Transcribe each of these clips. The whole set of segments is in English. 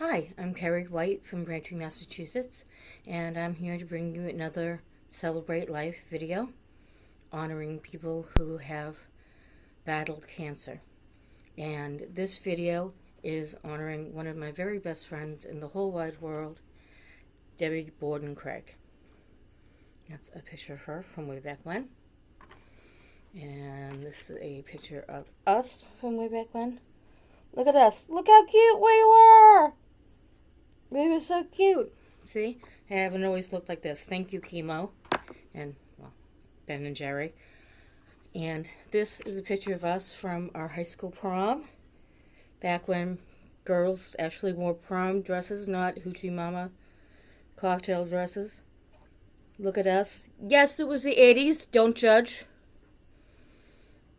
Hi, I'm Carrie White from Braintree, Massachusetts, and I'm here to bring you another Celebrate Life video honoring people who have battled cancer. And this video is honoring one of my very best friends in the whole wide world, Debbie Borden Cregg. That's a picture of her from way back when. And this is a picture of us from way back when. Look at us. Look how cute we were! We were so cute. See? I haven't always looked like this. Thank you, Chemo. And, well, Ben and Jerry. And this is a picture of us from our high school prom. Back when girls actually wore prom dresses, not hoochie mama cocktail dresses. Look at us. Yes, it was the 80s. Don't judge.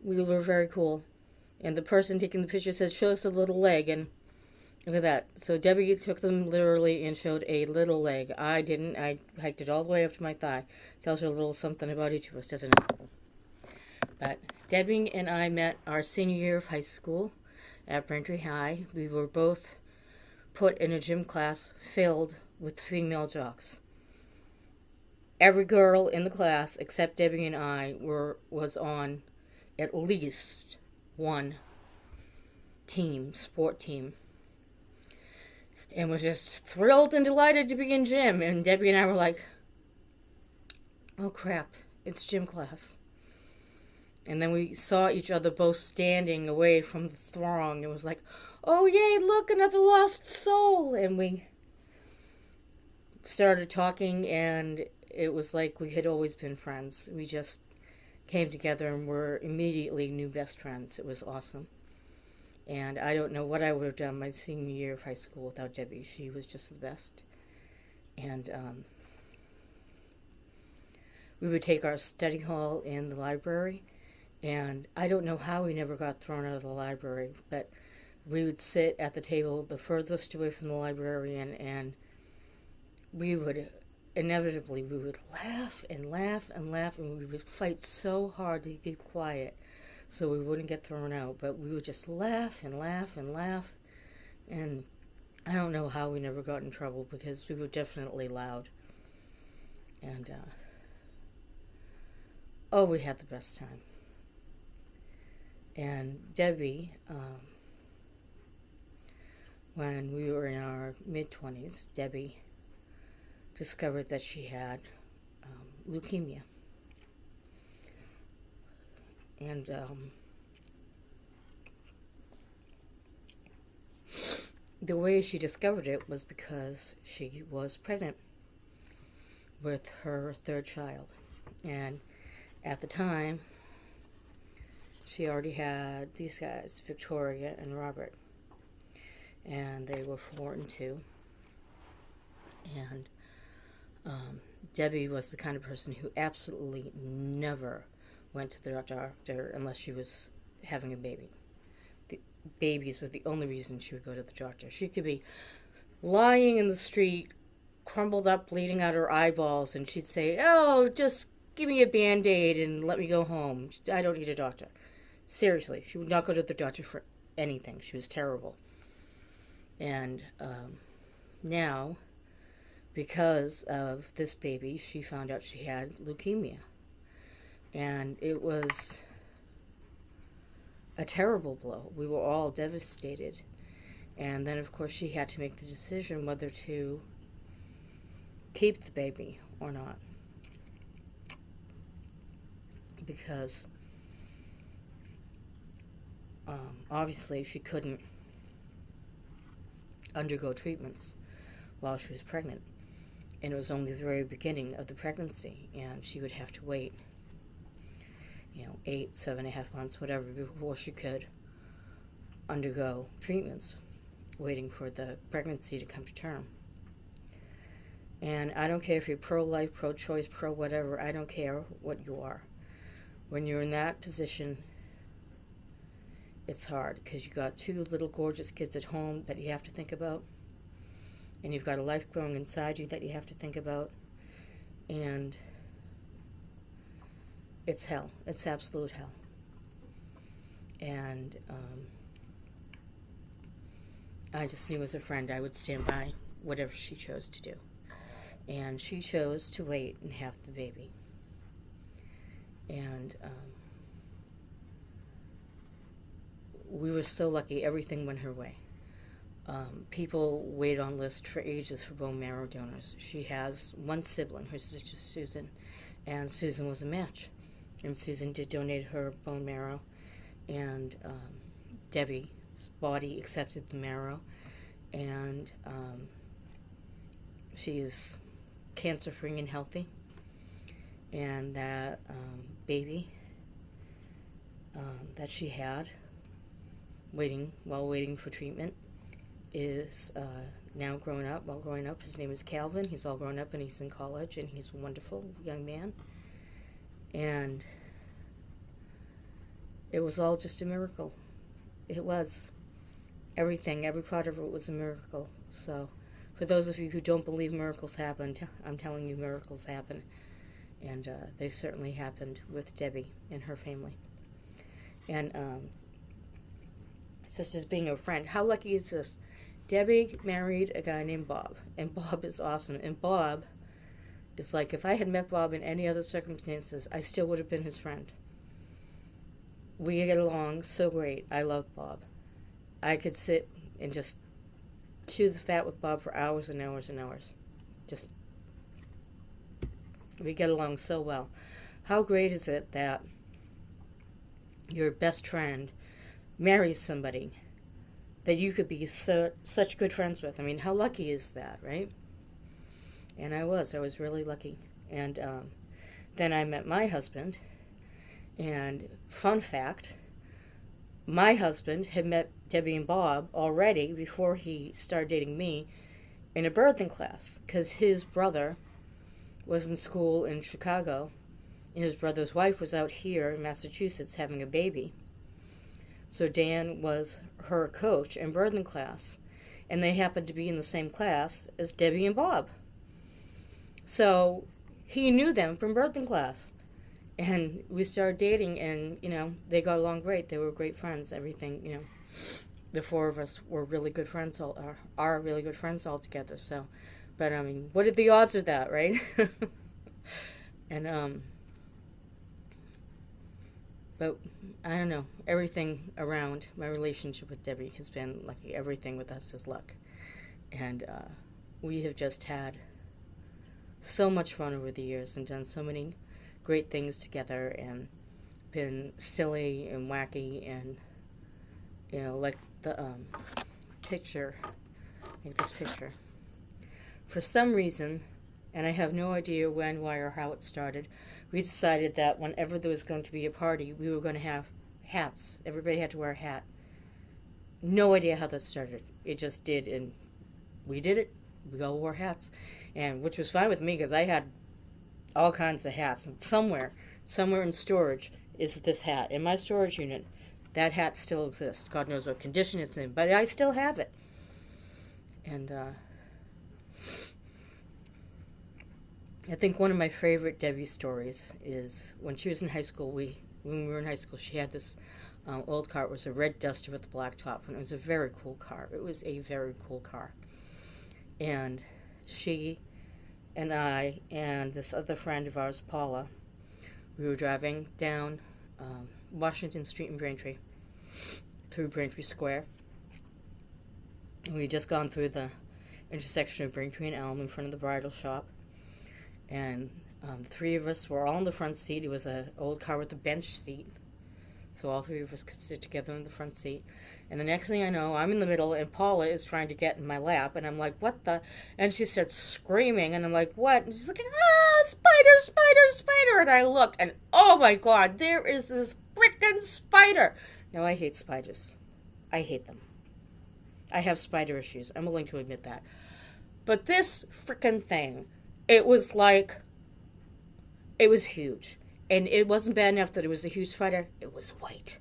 We were very cool. And the person taking the picture said, show us a little leg. And look at that. So Debbie took them literally and showed a little leg. I didn't. I hiked it all the way up to my thigh. Tells you a little something about each of us, doesn't it? But Debbie and I met our senior year of high school at Braintree High. We were both put in a gym class filled with female jocks. Every girl in the class, except Debbie and I, was on at least one sport team. And was just thrilled and delighted to be in gym. And Debbie and I were like, oh crap, it's gym class. And then we saw each other both standing away from the throng. It was like, oh yay, look, another lost soul. And we started talking, and it was like we had always been friends. We just came together and were immediately new best friends. It was awesome. And I don't know what I would have done my senior year of high school without Debbie. She was just the best. And we would take our study hall in the library. And I don't know how we never got thrown out of the library, but we would sit at the table the furthest away from the librarian, and we would laugh and laugh and laugh, and we would fight so hard to keep quiet so we wouldn't get thrown out. But we would just laugh and laugh and laugh, and I don't know how we never got in trouble, because we were definitely loud. And we had the best time. And Debbie, when we were in our mid-20s, Debbie discovered that she had leukemia. And the way she discovered it was because she was pregnant with her third child. And at the time, she already had these guys, Victoria and Robert. And they were 4 and 2. And Debbie was the kind of person who absolutely never went to the doctor unless she was having a baby. The babies were the only reason she would go to the doctor. She could be lying in the street, crumpled up, bleeding out her eyeballs, and she'd say, oh, just give me a Band-Aid and let me go home. I don't need a doctor. Seriously, she would not go to the doctor for anything. She was terrible. And now, because of this baby, she found out she had leukemia. And it was a terrible blow. We were all devastated. And then, of course, she had to make the decision whether to keep the baby or not. Because obviously she couldn't undergo treatments while she was pregnant. And it was only the very beginning of the pregnancy, and she would have to wait 8, 7.5 months, whatever, before she could undergo treatments, waiting for the pregnancy to come to term. And I don't care if you're pro-life, pro-choice, pro-whatever, I don't care what you are. When you're in that position, it's hard, because you've got 2 little gorgeous kids at home that you have to think about, and you've got a life growing inside you that you have to think about, and it's hell. It's absolute hell. And I just knew as a friend I would stand by whatever she chose to do. And she chose to wait and have the baby. And we were so lucky. Everything went her way. People wait on list for ages for bone marrow donors. She has one sibling, her sister Susan, and Susan was a match. And Susan did donate her bone marrow, and Debbie's body accepted the marrow, and she is cancer-free and healthy. And that baby that she had, while waiting for treatment, is now grown up. While growing up, his name is Calvin. He's all grown up and he's in college, and he's a wonderful young man. And it was all just a miracle. It was. Everything, every part of it was a miracle. So, for those of you who don't believe miracles happen, I'm telling you miracles happen. And they certainly happened with Debbie and her family. And just as being a friend, how lucky is this? Debbie married a guy named Bob, and Bob is awesome. And Bob is like, if I had met Bob in any other circumstances, I still would have been his friend. We get along so great. I love Bob. I could sit and just chew the fat with Bob for hours and hours and hours. We get along so well. How great is it that your best friend marries somebody that you could be such good friends with? I mean, how lucky is that, right? And I was really lucky. And then I met my husband, and fun fact, my husband had met Debbie and Bob already before he started dating me in a birthing class, because his brother was in school in Chicago, and his brother's wife was out here in Massachusetts having a baby. So Dan was her coach in birthing class, and they happened to be in the same class as Debbie and Bob. So he knew them from birthing class, and we started dating, and, they got along great. They were great friends, everything, The four of us were really good friends, are really good friends all together, so. But, I mean, what are the odds of that, right? And, but, I don't know, everything around my relationship with Debbie has been lucky. Everything with us is luck. And we have just had so much fun over the years and done so many great things together and been silly and wacky and, like the picture, like this picture. For some reason, and I have no idea when, why, or how it started, we decided that whenever there was going to be a party, we were going to have hats. Everybody had to wear a hat. No idea how that started. It just did, and we did it. We all wore hats, and which was fine with me because I had all kinds of hats. And somewhere in storage is this hat. In my storage unit, that hat still exists. God knows what condition it's in, but I still have it. And I think one of my favorite Debbie stories is when she was in high school. When we were in high school, she had this old car. It was a red Duster with a black top, and it was a very cool car. It was a very cool car. And she and I and this other friend of ours, Paula, we were driving down Washington Street in Braintree, through Braintree Square. And we had just gone through the intersection of Braintree and Elm in front of the bridal shop. And the three of us were all in the front seat. It was an old car with a bench seat. So all three of us could sit together in the front seat. And the next thing I know, I'm in the middle, and Paula is trying to get in my lap. And I'm like, what the? And she starts screaming, and I'm like, what? And she's like, spider, spider, spider. And I look, and oh my God, there is this frickin' spider. Now, I hate spiders. I hate them. I have spider issues. I'm willing to admit that. But this frickin' thing, it was huge. And it wasn't bad enough that it was a huge spider. It was white.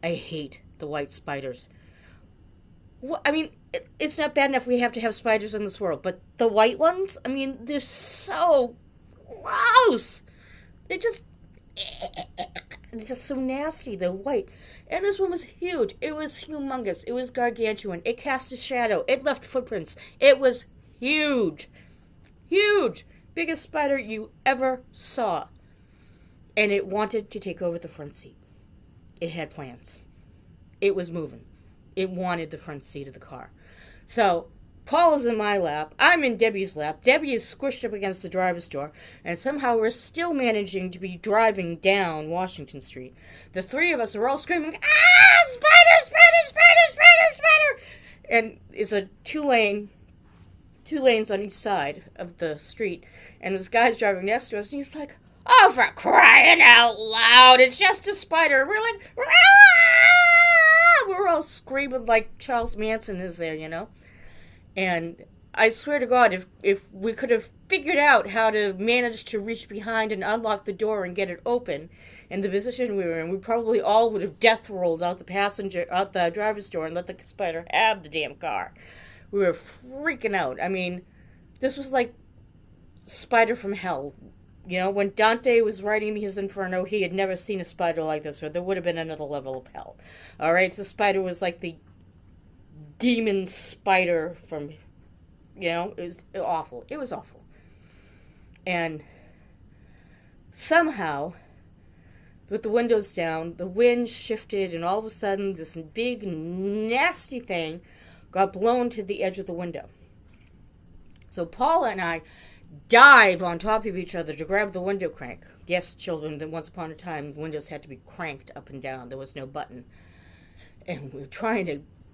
I hate the white spiders. Well, I mean, it's not bad enough we have to have spiders in this world, but the white ones, I mean, they're so gross. It's just so nasty, the white. And this one was huge. It was humongous. It was gargantuan. It cast a shadow. It left footprints. It was huge. Huge. Biggest spider you ever saw. And it wanted to take over the front seat. It had plans. It was moving. It wanted the front seat of the car. So Paul is in my lap. I'm in Debbie's lap. Debbie is squished up against the driver's door. And somehow we're still managing to be driving down Washington Street. The three of us are all screaming, "Ah! Spider! Spider! Spider! Spider! Spider!" And it's a two lanes on each side of the street. And this guy's driving next to us, and he's like, "Oh, for crying out loud, it's just a spider." We're like, "Ah!" We're all screaming like Charles Manson is there, you know? And I swear to God, if we could have figured out how to manage to reach behind and unlock the door and get it open in the position we were in, we probably all would have death rolled out the driver's door and let the spider have the damn car. We were freaking out. I mean, this was like Spider from Hell. You know, when Dante was writing his Inferno, he had never seen a spider like this, or there would have been another level of hell. All right, the spider was like the demon spider from, you know, it was awful. It was awful. And somehow, with the windows down, the wind shifted, and all of a sudden, this big, nasty thing got blown to the edge of the window. So Paula and I dive on top of each other to grab the window crank. Yes, children, that once upon a time, windows had to be cranked up and down. There was no button. And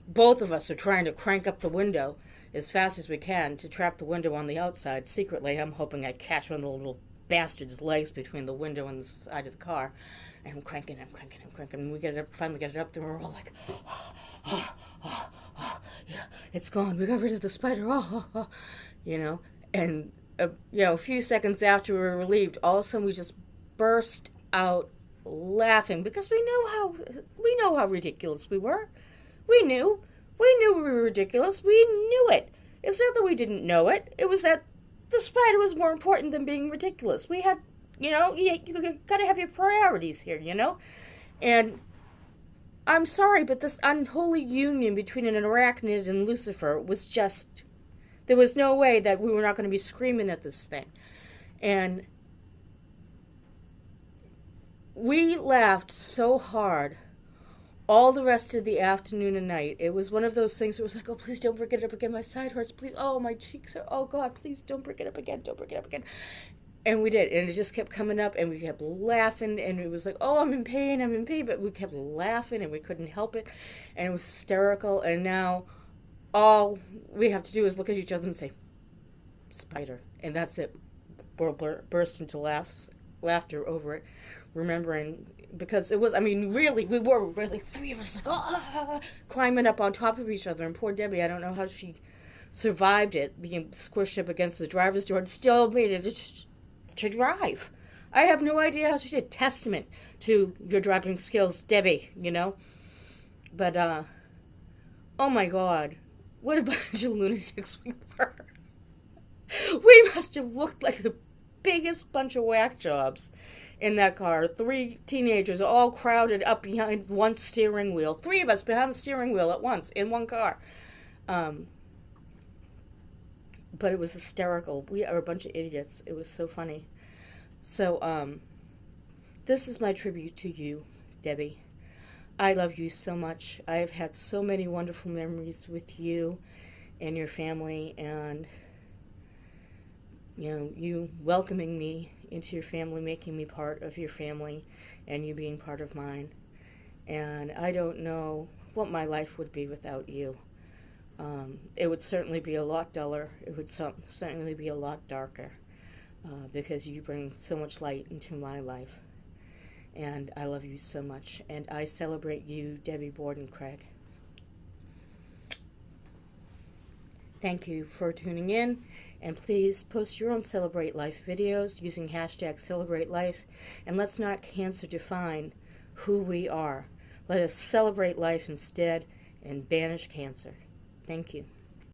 both of us are trying to crank up the window as fast as we can to trap the window on the outside. Secretly, I'm hoping I catch one of the little bastard's legs between the window and the side of the car. And I'm cranking. And we finally get it up there, and we're all like, yeah, it's gone. We got rid of the spider. You know. And, a few seconds after we were relieved, all of a sudden we just burst out laughing because we know how ridiculous we were. We knew we were ridiculous. We knew it. It's not that we didn't know it. It was that the spider was more important than being ridiculous. We had, you gotta have your priorities here, you know? And I'm sorry, but this unholy union between an arachnid and Lucifer was just, there was no way that we were not going to be screaming at this thing. And we laughed so hard all the rest of the afternoon and night. It was one of those things where it was like, "Oh, please don't bring it up again. My side hurts. Please. Oh, my cheeks are, oh, God, please don't bring it up again. Don't bring it up again." And we did. And it just kept coming up, and we kept laughing. And it was like, "Oh, I'm in pain. But we kept laughing, and we couldn't help it. And it was hysterical. And now all we have to do is look at each other and say, "Spider." And that's it. We'll burst into laughter over it, remembering, because it was, really, we were like three of us, like, climbing up on top of each other. And poor Debbie, I don't know how she survived it, being squished up against the driver's door and still made it to drive. I have no idea how she did. Testament to your driving skills, Debbie, you know? But, oh my God, what a bunch of lunatics we were. We must have looked like the biggest bunch of whack jobs in that car. 3 teenagers all crowded up behind one steering wheel. 3 of us behind the steering wheel at once in one car. But it was hysterical. We are a bunch of idiots. It was so funny. So, this is my tribute to you, Debbie. I love you so much. I have had so many wonderful memories with you and your family, and you welcoming me into your family, making me part of your family, and you being part of mine. And I don't know what my life would be without you. It would certainly be a lot duller. It would certainly be a lot darker, because you bring so much light into my life. And I love you so much. And I celebrate you, Debbie Borden Cregg. Thank you for tuning in, and please post your own Celebrate Life videos using hashtag Celebrate Life, and let's not cancer define who we are. Let us celebrate life instead and banish cancer. Thank you.